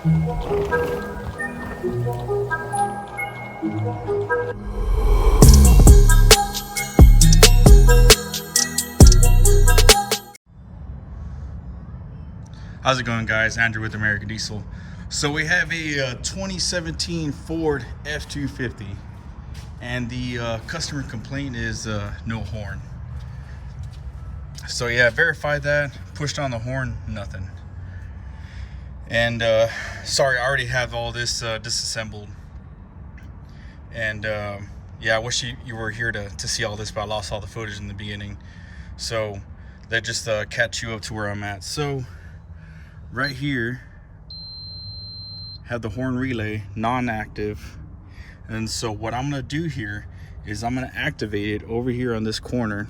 How's it going, guys? Andrew with American Diesel. So we have a 2017 Ford F250, and the customer complaint is no horn. So yeah, verified that, pushed on the horn, nothing. And sorry, I already have all this disassembled. And yeah, I wish you were here to see all this, but I lost all the footage in the beginning. So that just catch you up to where I'm at. So right here, have the horn relay non-active, and so what I'm gonna do here is I'm gonna activate it over here on this corner.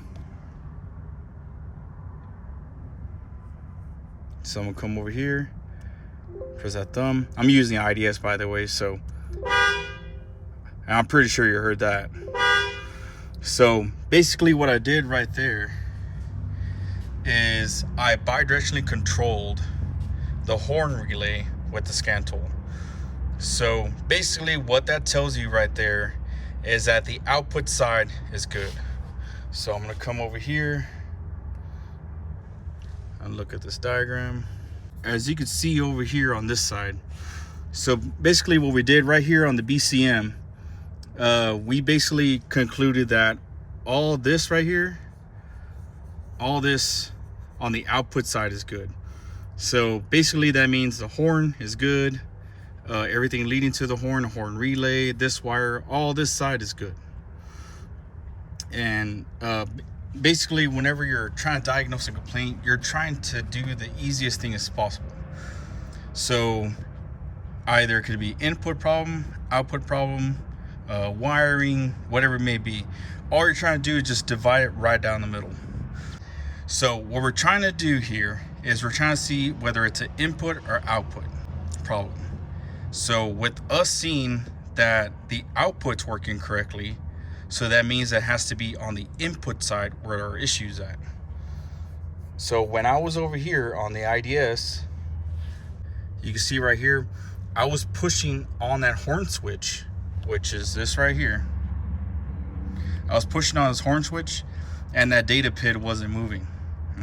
So I'm gonna come over here, press that thumb. I'm using IDS, by the way, so I'm pretty sure you heard that. So basically what I did right there is I bidirectionally controlled the horn relay with the scan tool. So basically what that tells you right there is that the output side is good. So I'm going to come over here and look at this diagram. As you can see over here on this side, so basically what we did right here on the BCM, we basically concluded that all this right here, all this on the output side is good. So basically that means the horn is good, everything leading to the horn relay, this wire, all this side is good. And basically whenever you're trying to diagnose a complaint, you're trying to do the easiest thing as possible. So either it could be input problem, output problem, wiring, whatever it may be. All you're trying to do is just divide it right down the middle. So what we're trying to do here is we're trying to see whether it's an input or output problem. So with us seeing that the output's working correctly, so that means that it has to be on the input side where our issue's at. So when I was over here on the IDS, you can see right here, I was pushing on that horn switch, which is this right here. I was pushing on this horn switch and that data pid wasn't moving.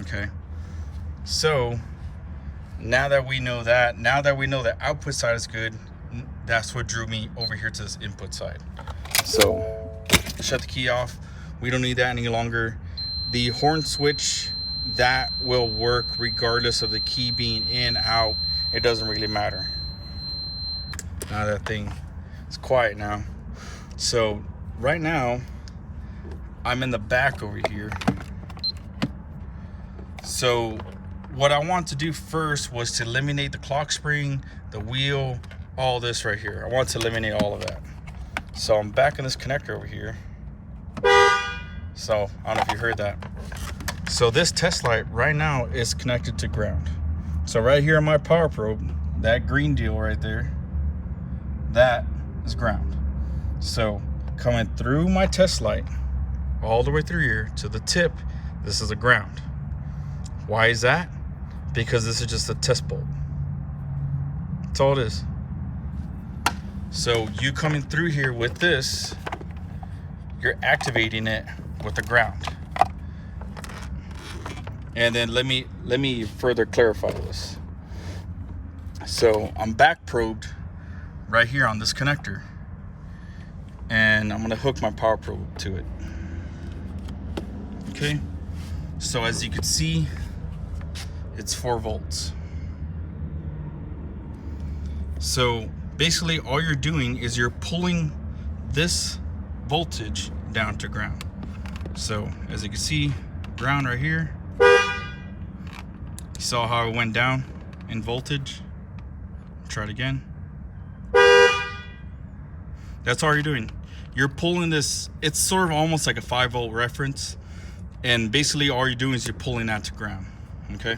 Okay, so now that we know that, now that we know the output side is good, that's what drew me over here to this input side. So shut the key off. We don't need that any longer. The horn switch, that will work regardless of the key being in, out. It doesn't really matter. Now that thing is quiet now. So right now I'm in the back over here. So what I want to do first was to eliminate the clock spring, the wheel, all this right here. I want to eliminate all of that. So I'm back in this connector over here. So I don't know if you heard that. So this test light right now is connected to ground. So right here on my power probe, that green deal right there, that is ground. So coming through my test light all the way through here to the tip, this is a ground. Why is that? Because this is just a test bulb. That's all it is. So you coming through here with this, you're activating it with the ground. And then let me further clarify this. So I'm back probed right here on this connector, and I'm gonna hook my power probe to it. Okay, so as you can see, it's 4 volts. So basically all you're doing is you're pulling this voltage down to ground. So as you can see, ground right here. You saw how it went down in voltage. Try it again. That's all you're doing. You're pulling this, it's sort of almost like a 5-volt reference, and basically all you're doing is you're pulling that to ground. Okay,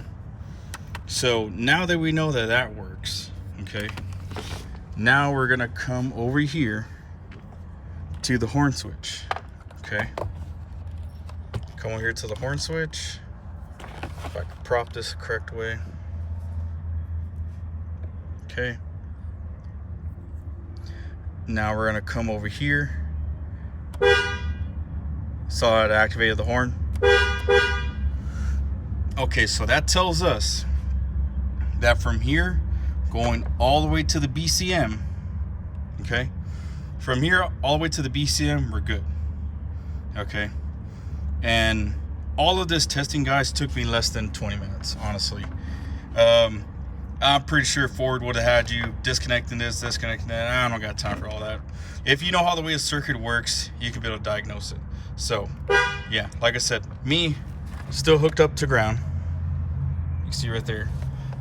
so now that we know that that works, okay, now we're gonna come over here to the horn switch. Okay, come over here to the horn switch. If I could prop this the correct way. Okay, Now we're gonna come over here. Saw it activated the horn. Okay, so that tells us that from here going all the way to the BCM, okay, from here all the way to the BCM, we're good. Okay, and all of this testing, guys, took me less than 20 minutes, honestly. I'm pretty sure Ford would have had you disconnecting this, disconnecting that. I don't got time for all that. If you know how the way the circuit works, you can be able to diagnose it. So yeah, like I said, me still hooked up to ground. You can see right there,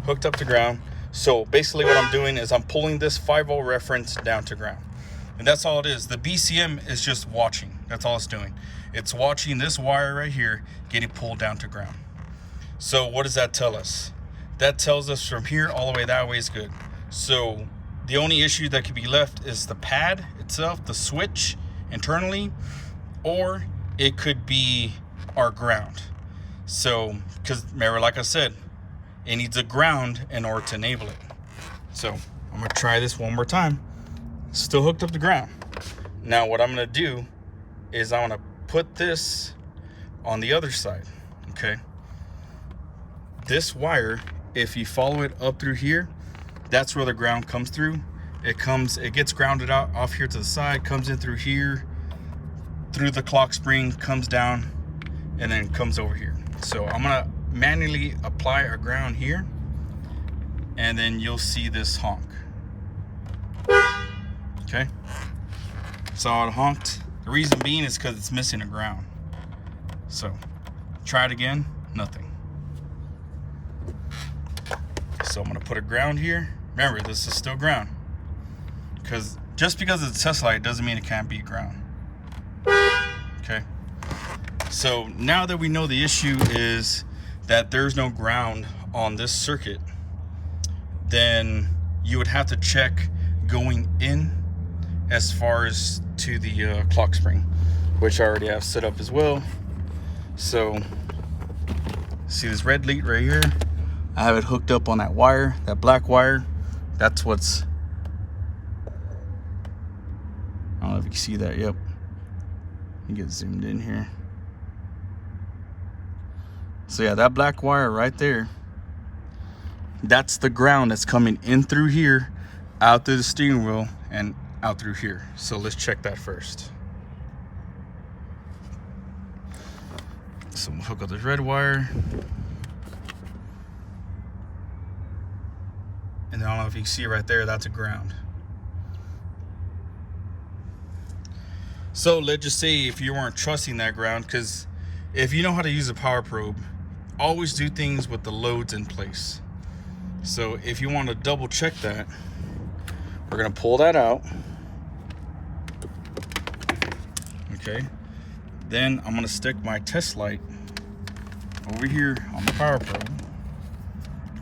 hooked up to ground. So basically what I'm doing is I'm pulling this 5-volt reference down to ground, and that's all it is. The BCM is just watching. That's all it's doing. It's watching this wire right here getting pulled down to ground. So what does that tell us? That tells us from here all the way that way is good. So the only issue that could be left is the pad itself, the switch internally, or it could be our ground. So, because remember, like I said, it needs a ground in order to enable it. So I'm gonna try this one more time. Still hooked up to ground. Now what I'm gonna do is I'm gonna put this on the other side, okay? This wire, if you follow it up through here, that's where the ground comes through. It gets grounded out off here to the side, comes in through here, through the clock spring, comes down, and then comes over here. So I'm gonna manually apply a ground here, and then you'll see this honk. Okay, so it honked. The reason being is because it's missing a ground. So try it again, nothing. So I'm gonna put a ground here. Remember, this is still ground, because just because it's a test light doesn't mean it can't be ground. Okay, so now that we know the issue is that there's no ground on this circuit, then you would have to check going in as far as to the clock spring, which I already have set up as well. So see this red lead right here? I have it hooked up on that wire, that black wire. That's what's, I don't know if you can see that. Yep, you get zoomed in here. So yeah, that black wire right there, that's the ground that's coming in through here, out through the steering wheel, and out through here. So let's check that first. So we'll hook up this red wire. And I don't know if you can see right there, that's a ground. So let's just say if you weren't trusting that ground, because if you know how to use a power probe, always do things with the loads in place. So if you want to double check that, we're going to pull that out. Okay. Then I'm going to stick my test light over here on the power probe.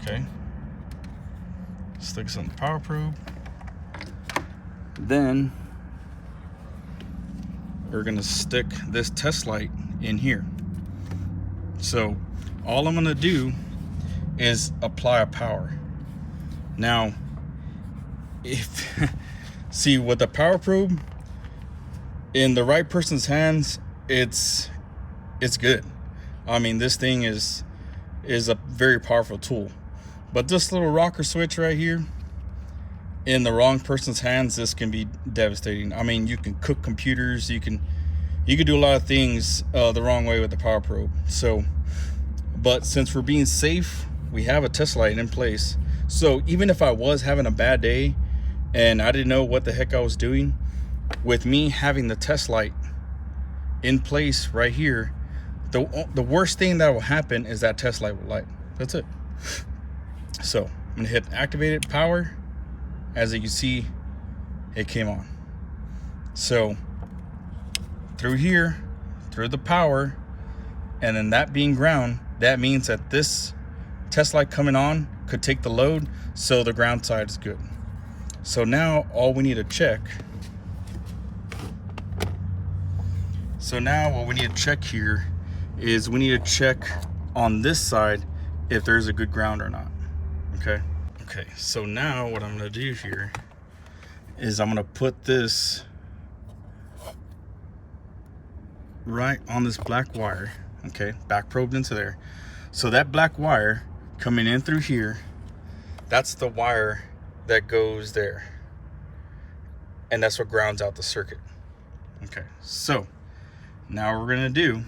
Okay. Stick this on the power probe. Then we're going to stick this test light in here. So all I'm going to do is apply a power. Now, if see, with the power probe in the right person's hands, it's good. I mean, this thing is a very powerful tool. But this little rocker switch right here, in the wrong person's hands, this can be devastating. I mean, you can cook computers, you can do a lot of things the wrong way with the power probe. So, but since we're being safe, we have a test light in place. So even if I was having a bad day and I didn't know what the heck I was doing, with me having the test light in place right here, the worst thing that will happen is that test light will light. That's it. So I'm gonna hit activated power. As you can see, it came on. So through here, through the power, and then that being ground, that means that this test light coming on could take the load, so the ground side is good. So now all we need to check. So now what we need to check here is we need to check on this side if there's a good ground or not. Okay, so now what I'm gonna do here is I'm gonna put this right on this black wire. Okay, back probed into there. So that black wire coming in through here, that's the wire that goes there, and that's what grounds out the circuit. Okay, so now what we're gonna do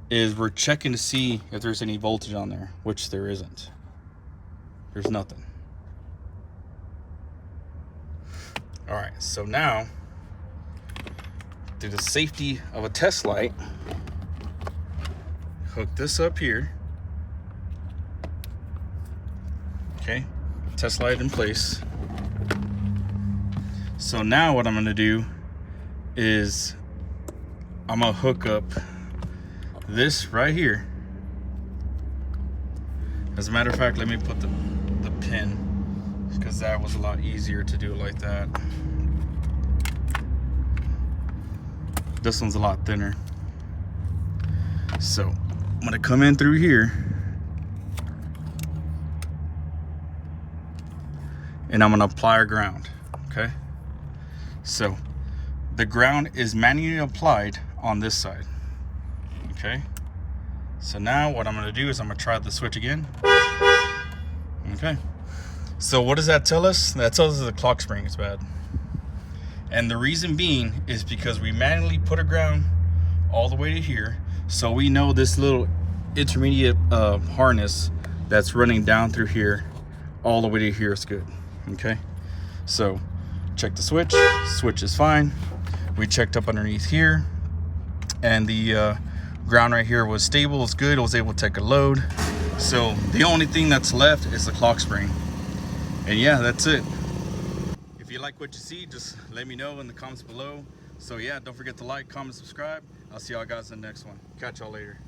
is we're checking to see if there's any voltage on there, which there isn't. There's nothing. All right, so now, through the safety of a test light, hook this up here. Okay, test light in place. So now what I'm gonna do is I'm gonna hook up this right here. As a matter of fact, let me put the pin, because that was a lot easier to do it like that. This one's a lot thinner. So I'm gonna come in through here, and I'm gonna apply our ground. Okay, so the ground is manually applied on this side. Okay, so now what I'm gonna do is I'm gonna try the switch again. Okay, so what does that tell us? That tells us the clock spring is bad. And the reason being is because we manually put a ground all the way to here, so we know this little intermediate harness that's running down through here all the way to here is good. Okay, so check the switch. Switch is fine. We checked up underneath here, and the ground right here was stable, it's good. I was able to take a load. So the only thing that's left is the clock spring. And yeah, that's it. If you like what you see, just let me know in the comments below. So yeah, don't forget to like, comment, subscribe. I'll see y'all guys in the next one. Catch y'all later.